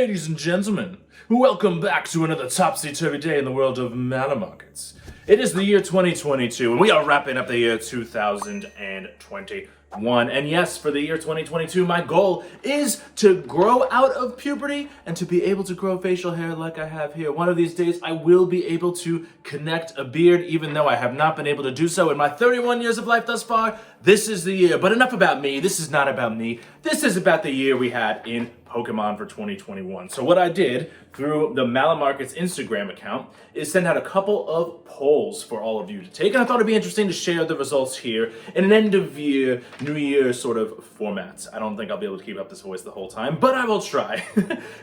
Ladies and gentlemen, welcome back to another topsy-turvy day in the world of Malamarkets. It is the year 2022, and we are wrapping up the year 2021. And yes, for the year 2022, my goal is to grow out of puberty and to be able to grow facial hair like I have here. One of these days, I will be able to connect a beard, even though I have not been able to do so in my 31 years of life thus far. This is the year. But enough about me. This is not about me. This is about the year we had in Pokemon for 2021. So what I did through the Malamarkets Instagram account is send out a couple of polls for all of you to take, and I thought it'd be interesting to share the results here in an end of year, new year sort of format. I don't think I'll be able to keep up this voice the whole time, but I will try.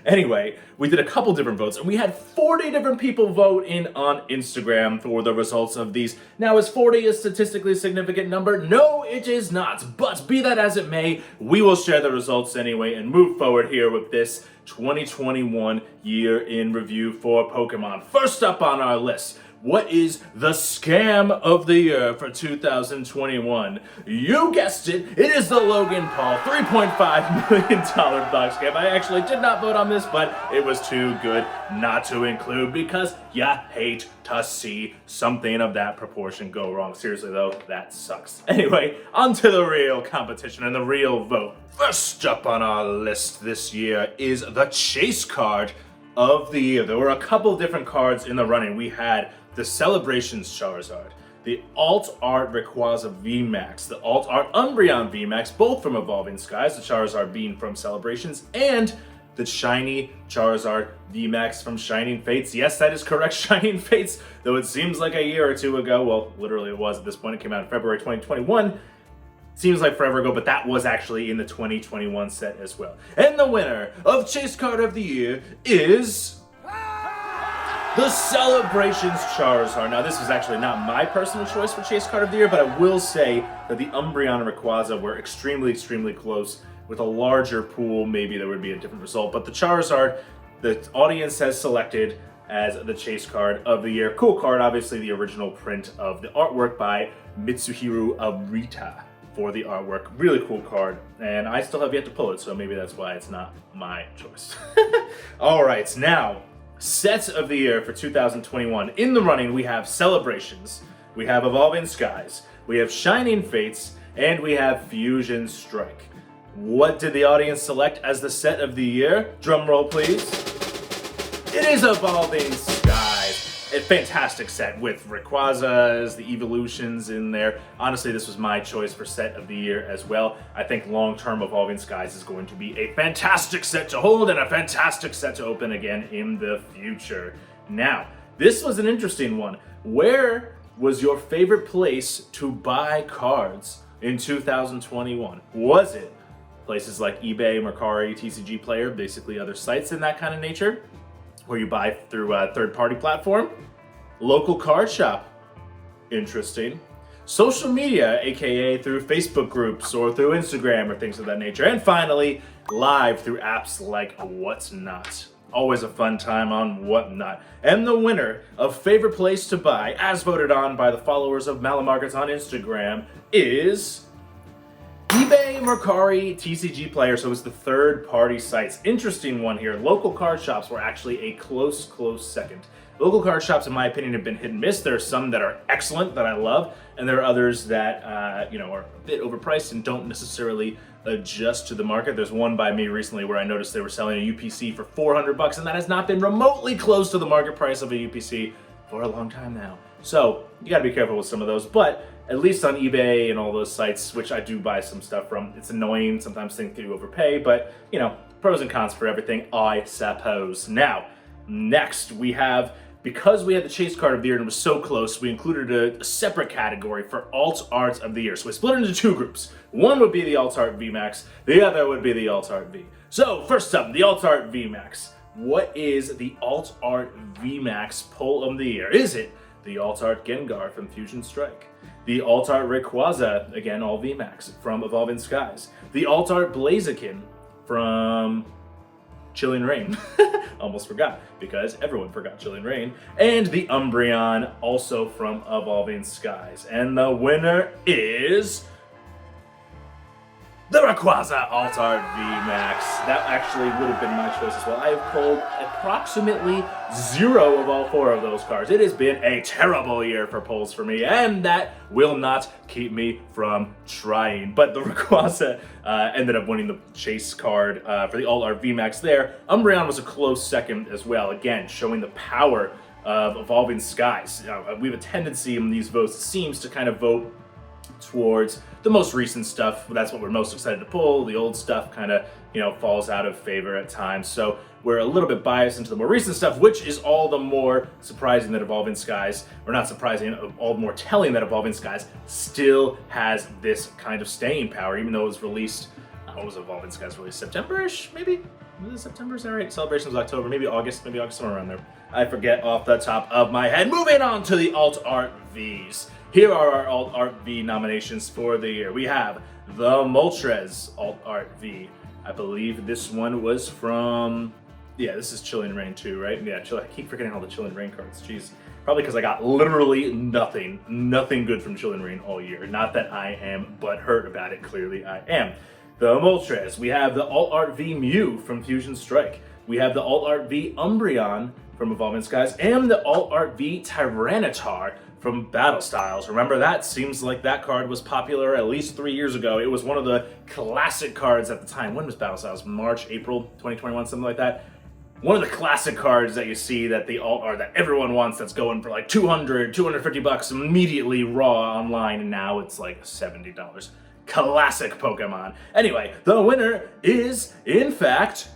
Anyway, we did a couple different votes, and we had 40 different people vote in on Instagram for the results of these. Now, is 40 a statistically significant number? No, it is not, but be that as it may, we will share the results anyway and move forward here with this 2021 year in review for Pokemon. First up on our list, what is the scam of the year for 2021? You guessed it, it is the Logan Paul $3.5 million box scam. I actually did not vote on this, but it was too good not to include because you hate to see something of that proportion go wrong. Seriously though, that sucks. Anyway, on to the real competition and the real vote. First up on our list this year is the chase card of the year. There were a couple different cards in the running. We had the Celebrations Charizard, the Alt Art Rayquaza VMAX, the Alt Art Umbreon VMAX, both from Evolving Skies, the Charizard being from Celebrations, and the Shiny Charizard VMAX from Shining Fates. Yes, that is correct, Shining Fates, though it seems like a year or two ago. Well, literally it was at this point. It came out in February 2021. Seems like forever ago, but that was actually in the 2021 set as well. And the winner of Chase Card of the Year is the Celebrations Charizard. Now, this was actually not my personal choice for Chase Card of the Year, but I will say that the Umbreon and Rayquaza were extremely, extremely close. With a larger pool, maybe there would be a different result. But the Charizard, the audience has selected as the Chase Card of the Year. Cool card, obviously the original print of the artwork by Mitsuhiro Arita for the artwork. Really cool card, and I still have yet to pull it, so maybe that's why it's not my choice. All right, now, sets of the year for 2021. In the running, we have Celebrations, we have Evolving Skies, we have Shining Fates, and we have Fusion Strike. What did the audience select as the set of the year? Drum roll, please. It is Evolving Skies. A fantastic set with Rayquazas, the evolutions in there. Honestly, this was my choice for set of the year as well. I think long-term Evolving Skies is going to be a fantastic set to hold and a fantastic set to open again in the future. Now, this was an interesting one. Where was your favorite place to buy cards in 2021? Was it places like eBay, Mercari, TCG Player, basically other sites in that kind of nature, where you buy through a third-party platform? Local card shop, interesting. Social media, aka through Facebook groups or through Instagram or things of that nature. And finally, live through apps like Whatnot. Always a fun time on Whatnot. And the winner of favorite place to buy, as voted on by the followers of Malamarkets on Instagram, is eBay, Mercari, TCG Player, so it's the third-party sites. Interesting one here. Local card shops were actually a close second. Local card shops, in my opinion, have been hit and miss. There are some that are excellent, that I love, and there are others that, are a bit overpriced and don't necessarily adjust to the market. There's one by me recently where I noticed they were selling a UPC for $400, and that has not been remotely close to the market price of a UPC for a long time now. So, you gotta be careful with some of those, but at least on eBay and all those sites, which I do buy some stuff from, it's annoying, sometimes things you overpay, but, pros and cons for everything, I suppose. Now, next we have, because we had the Chase Card of the Year and it was so close, we included a separate category for Alt Art of the Year. So we split it into two groups. One would be the Alt Art VMAX, the other would be the Alt Art V. So, first up, the Alt Art VMAX. What is the Alt Art VMAX pull of the year? Is it the Alt Art Gengar from Fusion Strike, the Alt Art Rayquaza, again all VMAX, from Evolving Skies, the Alt Art Blaziken from Chilling Reign, almost forgot, because everyone forgot Chilling Reign, and the Umbreon, also from Evolving Skies. And the winner is The Rayquaza Alt-Art VMAX. That actually would have been my choice as well. I have pulled approximately 0 of all 4 of those cards. It has been a terrible year for pulls for me, and that will not keep me from trying. But the Rayquaza ended up winning the chase card for the Alt-Art VMAX there. Umbreon was a close second as well, again, showing the power of Evolving Skies. We have a tendency in these votes, it seems, to kind of vote towards the most recent stuff. That's what we're most excited to pull. The old stuff kind of, falls out of favor at times. So we're a little bit biased into the more recent stuff, which is all the more surprising that Evolving Skies, or not surprising, all the more telling that Evolving Skies still has this kind of staying power, even though it was released, what was Evolving Skies released? September-ish, maybe? Was it September? Is that right? Celebration was October, maybe August, somewhere around there. I forget off the top of my head. Moving on to the Alt-Art Vs. Here are our Alt-Art V nominations for the year. We have the Moltres Alt-Art V. I believe this one was from, this is Chilling Reign 2, right? Yeah, I keep forgetting all the Chilling Reign cards, jeez. Probably because I got literally nothing good from Chilling Reign all year. Not that I am butthurt about it, clearly I am. The Moltres. We have the Alt-Art V Mew from Fusion Strike. We have the Alt-Art V Umbreon from Evolving Skies, and the Alt-Art V Tyranitar from Battle Styles. Remember that? Seems like that card was popular at least 3 years ago. It was one of the classic cards at the time. When was Battle Styles? March, April 2021, something like that. One of the classic cards that you see that the alt-art that everyone wants, that's going for like $200, $250 immediately raw online, and now it's like $70. Classic Pokemon. Anyway, the winner is, in fact,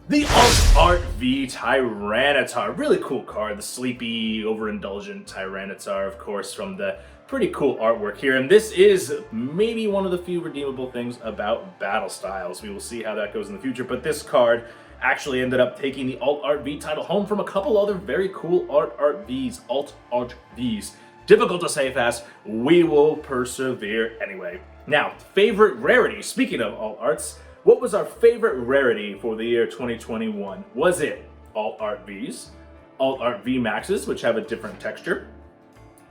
the Alt-Art V Tyranitar. Really cool card. The sleepy, overindulgent Tyranitar, of course, from the pretty cool artwork here. And this is maybe one of the few redeemable things about Battle Styles. We will see how that goes in the future. But this card actually ended up taking the Alt-Art V title home from a couple other very cool Alt-Art Vs. Difficult to say fast. We will persevere anyway. Now, favorite rarity. Speaking of Alt-Arts, what was our favorite rarity for the year 2021? Was it Alt-Art Vs, Alt-Art VMAXs, which have a different texture,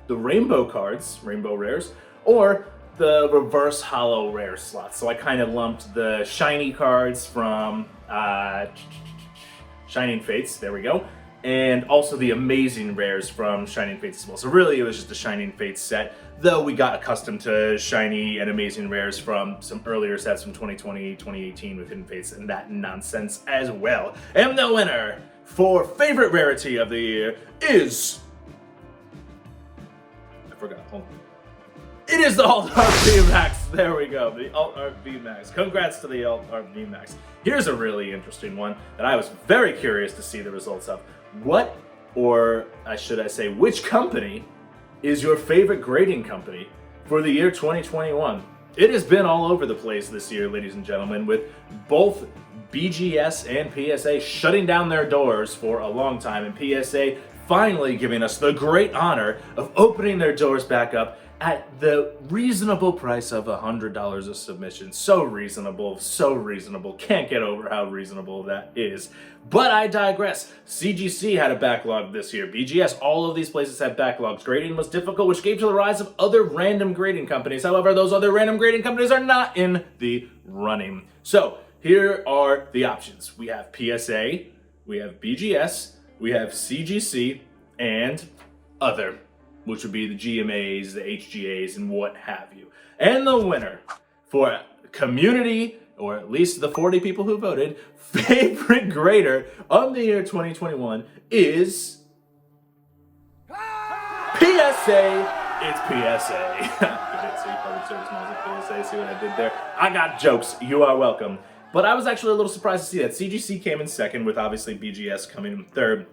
the rainbow cards, rainbow rares, or the reverse hollow rare slots? So I kind of lumped the shiny cards from Shining Fates, there we go, and also the amazing rares from Shining Fates as well. So really it was just the Shining Fates set, though we got accustomed to shiny and amazing rares from some earlier sets from 2020, 2018 with Hidden Fates and that nonsense as well. And the winner for favorite rarity of the year is... I forgot, hold on. It is the Alt-Art VMAX. There we go, the Alt-Art VMAX. Congrats to the Alt-Art VMAX. Here's a really interesting one that I was very curious to see the results of. What, or should I say, which company is your favorite grading company for the year 2021? It has been all over the place this year, ladies and gentlemen, with both BGS and PSA shutting down their doors for a long time, and PSA finally giving us the great honor of opening their doors back up at the reasonable price of $100 a submission. So reasonable, can't get over how reasonable that is. But I digress. CGC had a backlog this year. BGS, all of these places had backlogs. Grading was difficult, which gave to the rise of other random grading companies. However, those other random grading companies are not in the running. So here are the options. We have PSA, we have BGS, we have CGC, and other, which would be the GMAs, the HGAs, and what have you. And the winner for community, or at least the 40 people who voted, favorite grader of the year 2021 is... PSA! It's PSA. Public Service Announcement, PSA, see what I did there? I got jokes, you are welcome. But I was actually a little surprised to see that. CGC came in second, with obviously BGS coming in third.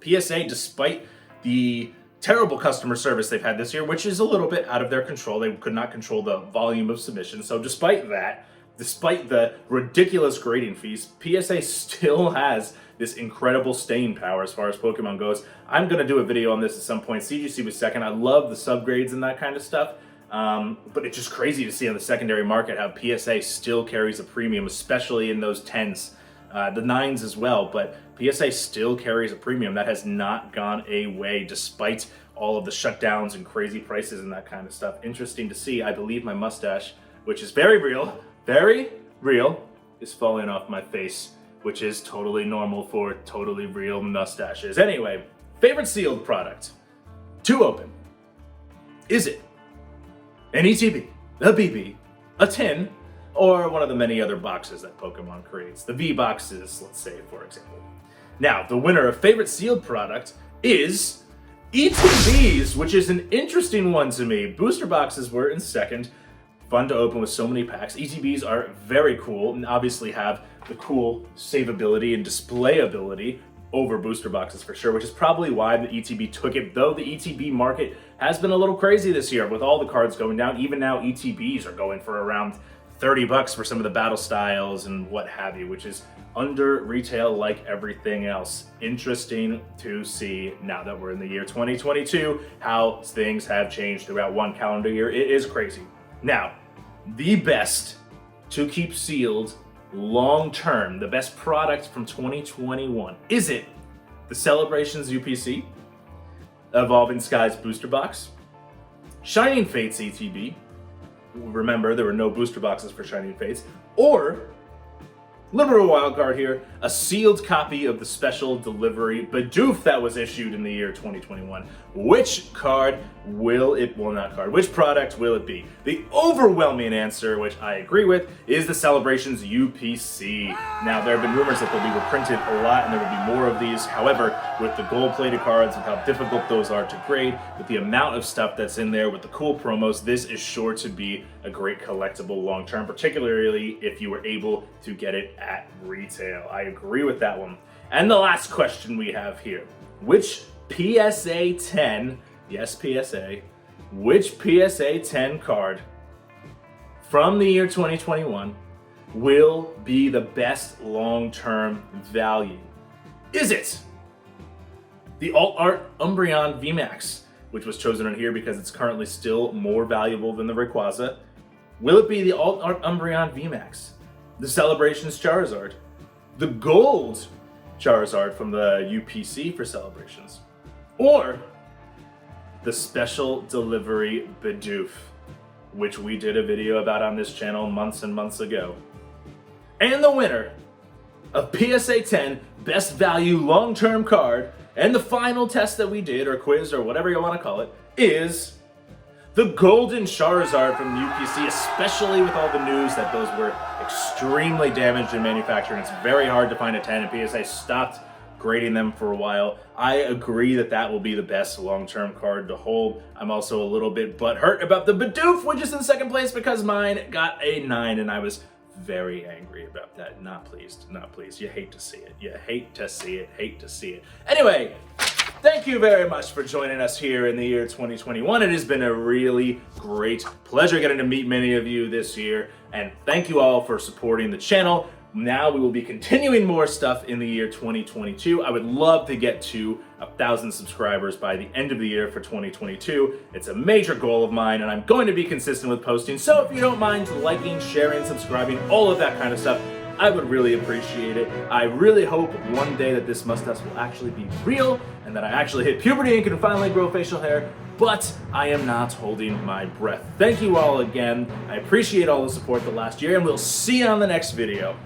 PSA, despite the terrible customer service they've had this year, which is a little bit out of their control. They could not control the volume of submissions. So despite that, despite the ridiculous grading fees, PSA still has this incredible staying power as far as Pokemon goes. I'm going to do a video on this at some point. CGC was second. I love the subgrades and that kind of stuff. But it's just crazy to see on the secondary market how PSA still carries a premium, especially in those 10s. The 9s as well, but PSA still carries a premium. That has not gone away despite all of the shutdowns and crazy prices and that kind of stuff. Interesting to see. I believe my mustache, which is very real, very real is falling off my face, which is totally normal for totally real mustaches. Anyway, favorite sealed product to open. Is it an ETB, a BB, a tin, or one of the many other boxes that Pokemon creates? The V boxes, let's say, for example. Now, the winner of favorite sealed product is ETBs, which is an interesting one to me. Booster boxes were in second. Fun to open with so many packs. ETBs are very cool and obviously have the cool saveability and displayability over booster boxes for sure, which is probably why the ETB took it, though the ETB market has been a little crazy this year with all the cards going down. Even now, ETBs are going for around $30 for some of the battle styles and what have you, which is under retail like everything else. Interesting to see now that we're in the year 2022, how things have changed throughout one calendar year. It is crazy. Now, the best to keep sealed long term, the best product from 2021, is it the Celebrations UPC, Evolving Skies booster box, Shining Fates ETB? Remember, there were no booster boxes for Shining Fates, or liberal wildcard here, a sealed copy of the special delivery Bidoof that was issued in the year 2021. Which card will it, well not card, which product will it be? The overwhelming answer, which I agree with, is the Celebrations UPC. Now, there have been rumors that they'll be reprinted a lot and there will be more of these. However, with the gold-plated cards and how difficult those are to grade, with the amount of stuff that's in there, with the cool promos, this is sure to be a great collectible long-term, particularly if you were able to get it at retail. I agree with that one. And the last question we have here, which PSA 10, yes PSA, which PSA 10 card from the year 2021 will be the best long-term value? Is it the Alt Art Umbreon VMAX, which was chosen on here because it's currently still more valuable than the Rayquaza? Will it be the Alt Art Umbreon VMAX, the Celebrations Charizard, the Gold Charizard from the UPC for Celebrations, or the Special Delivery Bidoof, which we did a video about on this channel months and months ago? And the winner of PSA 10 Best Value Long-Term Card, and the final test that we did, or quiz, or whatever you want to call it, is the Golden Charizard from the UPC, especially with all the news that those were extremely damaged in manufacturing. It's very hard to find a 10, and PSA stopped grading them for a while. I agree that that will be the best long-term card to hold. I'm also a little bit butthurt about the Bidoof, which is in second place because mine got a 9, and I was very angry about that. Not pleased, not pleased. You hate to see it. You hate to see it, hate to see it. Anyway, thank you very much for joining us here in the year 2021. It has been a really great pleasure getting to meet many of you this year, and thank you all for supporting the channel. Now we will be continuing more stuff in the year 2022. I would love to get to 1,000 subscribers by the end of the year for 2022. It's a major goal of mine, and I'm going to be consistent with posting. So if you don't mind liking, sharing, subscribing, all of that kind of stuff, I would really appreciate it. I really hope one day that this mustache will actually be real and that I actually hit puberty and can finally grow facial hair, but I am not holding my breath. Thank you all again. I appreciate all the support the last year, and we'll see you on the next video.